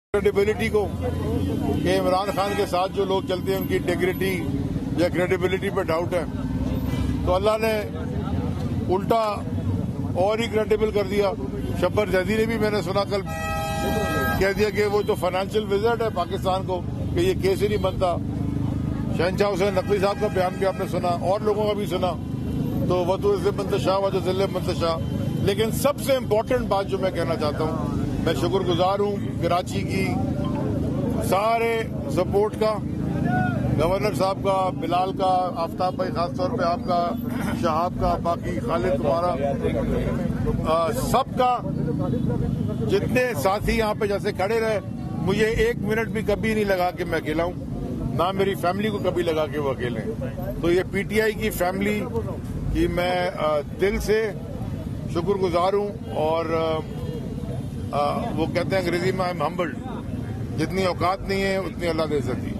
Credibility को कि इमरान खान के साथ जो लोग चलते हैं उनकी इंटेग्रिटी या क्रेडिबिलिटी पर डाउट है, तो अल्लाह ने उल्टा और ही क्रेडिबल कर दिया। शब्बर जैदी ने भी मैंने सुना कल कह दिया कि वो जो फाइनेंशियल विजिट है पाकिस्तान को कि ये केस ही नहीं बनता। शहनशाह हुसैन नकवी साहब का बयान भी आपने सुना और लोगों का भी सुना, तो वह मंतशा व जिले मंतशा। लेकिन सबसे इम्पोर्टेंट बात जो मैं कहना चाहता हूँ, मैं शुक्रगुजार हूँ कराची की सारे सपोर्ट का, गवर्नर साहब का, बिलाल का, आफ्ताब भाई खासतौर पे आपका, शहाब का, बाकी खालिद तुम्हारा, सबका, जितने साथी यहाँ पे जैसे खड़े रहे। मुझे एक मिनट भी कभी नहीं लगा कि मैं अकेला हूँ, ना मेरी फैमिली को कभी लगा कि वो अकेले हैं। तो ये पीटीआई की फैमिली की मैं दिल से शुक्रगुजार हूँ। और वो कहते हैं अंग्रेजी में आई एम हम्बल्ड, जितनी औकात नहीं है उतनी अल्लाह दे सकती है।